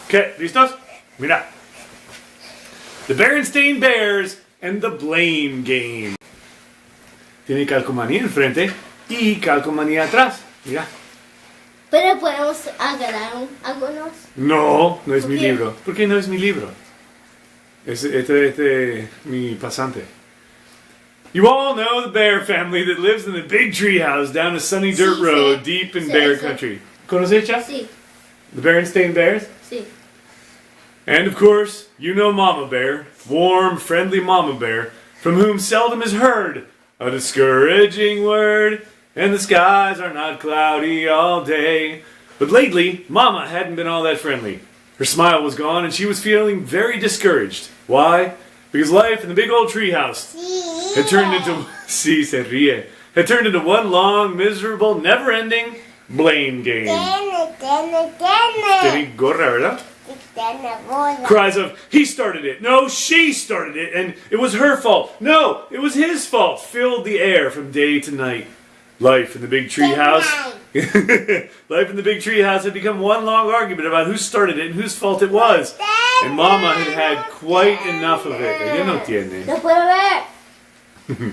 Okay, ¿listos? Mira. The Berenstain Bears and the Blame Game. Tiene calcomanía enfrente y calcomanía atrás. Mira. Pero podemos agarrar algunos. No, no es mi libro. ¿Por qué no es mi libro? Es mi pasante. You all know the bear family that lives in the big tree house down a sunny dirt road deep in bear country. ¿Conoces ya? Sí. The Berenstain Bears? Sí. And of course, you know Mama Bear, warm, friendly Mama Bear, from whom seldom is heard a discouraging word, and the skies are not cloudy all day. But lately, Mama hadn't been all that friendly. Her smile was gone, and she was feeling very discouraged. Why? Because life in the big old treehouse had turned into had turned into one long, miserable, never-ending blame game. Tiene gorra, ¿verdad? Cries of, he started it. No, she started it. And it was her fault. No, it was his fault. Filled the air from day to night. Life in the big tree house. Life in the big tree house had become one long argument about who started it and whose fault it was. And Mama had had quite enough of it. Ella no tiene. No puedo ver.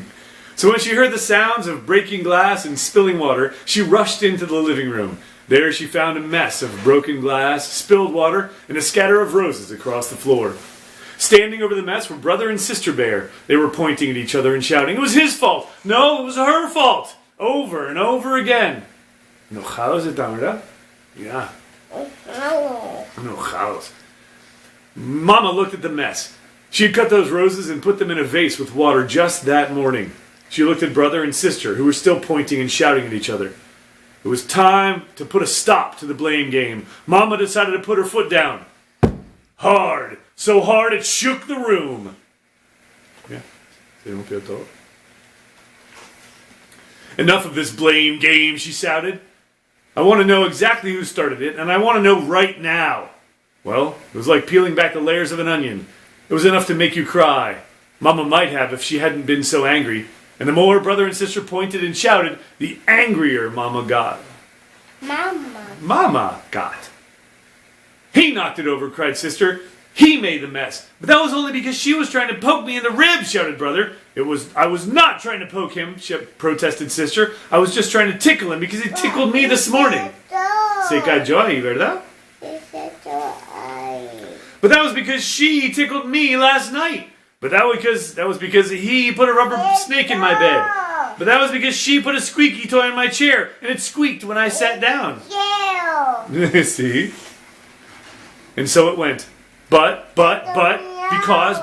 So when she heard the sounds of breaking glass and spilling water, she rushed into the living room. There she found a mess of broken glass, spilled water, and a scatter of roses across the floor. Standing over the mess were Brother and Sister Bear. They were pointing at each other and shouting, "It was his fault! No, it was her fault!" Over and over again. Enojados están, ¿verdad? Yeah. Enojados. Mama looked at the mess. She had cut those roses and put them in a vase with water just that morning. She looked at Brother and Sister, who were still pointing and shouting at each other. It was time to put a stop to the blame game. Mama decided to put her foot down. Hard. So hard it shook the room. Yeah. Enough of this blame game, she shouted. I want to know exactly who started it, and I want to know right now. Well, it was like peeling back the layers of an onion. It was enough to make you cry. Mama might have if she hadn't been so angry. And the more Brother and Sister pointed and shouted, the angrier Mama got. Mama got. He knocked it over, cried Sister. He made the mess. But that was only because she was trying to poke me in the ribs, shouted Brother. I was not trying to poke him, protested Sister. I was just trying to tickle him because he tickled me this morning. Se cayó ahí, ¿verdad? But that was because she tickled me last night. But that was because he put a rubber snake in my bed. But that was because she put a squeaky toy in my chair, and it squeaked when I sat down. See? And so it went. But, because,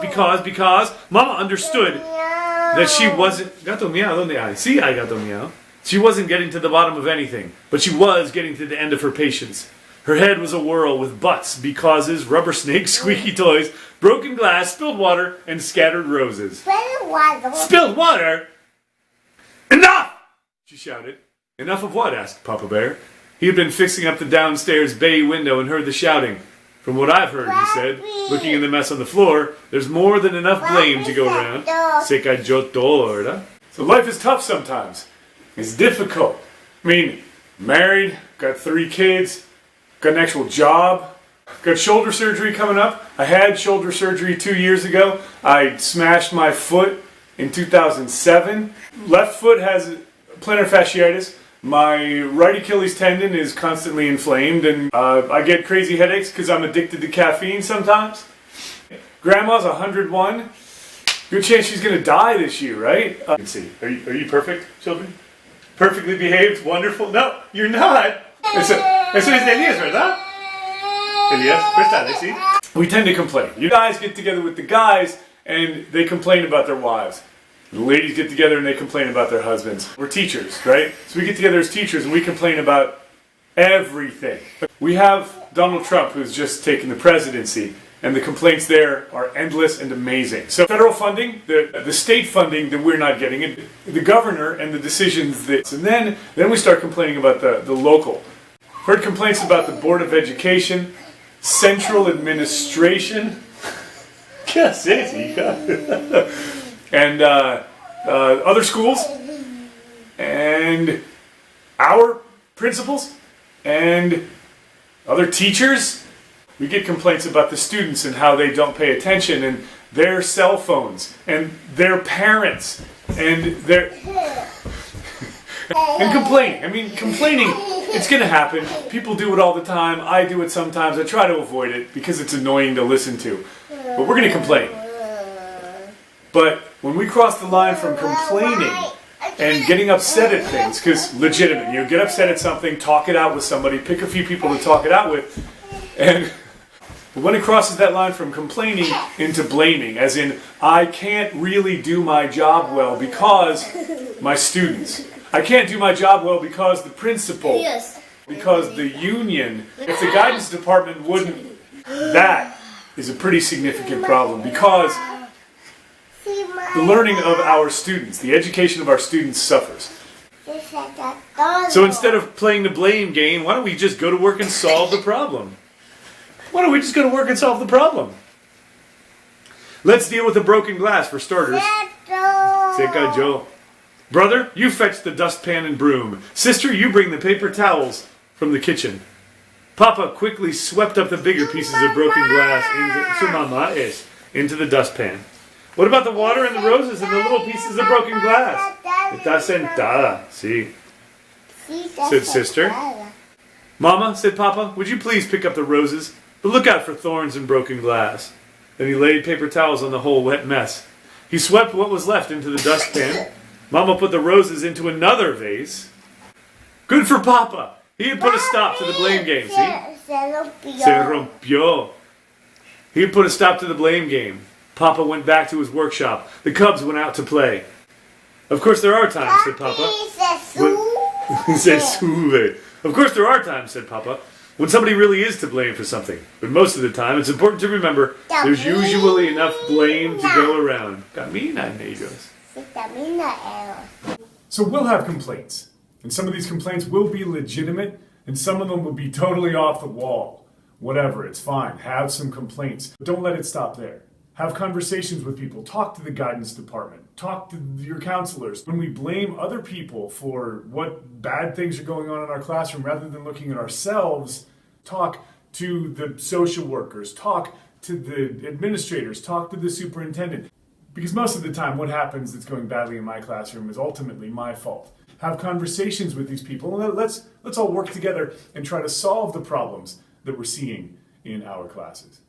Mama understood that she wasn't... Gato miau, ¿dónde hay? Sí, hay gato miau. She wasn't getting to the bottom of anything, but she was getting to the end of her patience. Her head was a whirl with buts, becauses, rubber snakes, squeaky toys, broken glass, spilled water, and scattered roses. Spilled water? Enough! She shouted. Enough of what? Asked Papa Bear. He had been fixing up the downstairs bay window and heard the shouting. From what I've heard, he said, looking in the mess on the floor, there's more than enough blame to go around. Se cayó todo, ¿verdad? So life is tough sometimes. It's difficult. I mean, married, got 3 kids, got an actual job, got shoulder surgery coming up. I had shoulder surgery 2 years ago. I smashed my foot in 2007. Left foot has plantar fasciitis. My right Achilles tendon is constantly inflamed, and I get crazy headaches because I'm addicted to caffeine sometimes. Grandma's 101. Good chance she's going to die this year, right? Let's see. Are you perfect, children? Perfectly behaved? Wonderful? No, you're not. Eso es Elias, ¿verdad? Elias, ¿verdad? ¿Sí? We tend to complain. You guys get together with the guys, and they complain about their wives. The ladies get together and they complain about their husbands. We're teachers, right? So we get together as teachers and we complain about everything. We have Donald Trump, who's just taken the presidency, and the complaints there are endless and amazing. So federal funding, the state funding that we're not getting, the governor and the decisions that... And then we start complaining about the local. Heard complaints about the Board of Education, Central Administration. And other schools, and our principals, and other teachers. We get complaints about the students and how they don't pay attention, and their cell phones, and their parents, and their... and complaining. I mean, complaining, it's going to happen. People do it all the time. I do it sometimes. I try to avoid it because it's annoying to listen to. But we're going to complain. But when we cross the line from complaining and getting upset at things, because legitimate, you get upset at something, talk it out with somebody, pick a few people to talk it out with, and when it crosses that line from complaining into blaming, as in, I can't really do my job well because my students. I can't do my job well because the principal. Yes. Because the union. If the guidance department wouldn't, that is a pretty significant problem because the learning of our students, the education of our students suffers. So instead of playing the blame game, why don't we just go to work and solve the problem? Why don't we just go to work and solve the problem? Let's deal with the broken glass for starters. Se cayó. Brother, you fetch the dustpan and broom. Sister, you bring the paper towels from the kitchen. Papa quickly swept up the bigger pieces of broken glass into the dustpan. What about the water and the roses and the little pieces of broken glass? Está sentada, sí, said sister. Mama, said Papa, would you please pick up the roses? But look out for thorns and broken glass. Then he laid paper towels on the whole wet mess. He swept what was left into the dustpan. Mama put the roses into another vase. Good for Papa. He had put a stop to the blame game, see? Se rompió. He had put a stop to the blame game. Papa went back to his workshop. The cubs went out to play. Of course there are times, said Papa. Se sube. Of course there are times, said Papa, when somebody really is to blame for something. But most of the time, it's important to remember there's usually enough blame to go around. Camina, negros. So we'll have complaints. And some of these complaints will be legitimate, and some of them will be totally off the wall. Whatever, it's fine. Have some complaints. But don't let it stop there. Have conversations with people. Talk to the guidance department. Talk to your counselors. When we blame other people for what bad things are going on in our classroom, rather than looking at ourselves, talk to the social workers. Talk to the administrators. Talk to the superintendent. Because most of the time, what happens that's going badly in my classroom is ultimately my fault. Have conversations with these people, and let's all work together and try to solve the problems that we're seeing in our classes.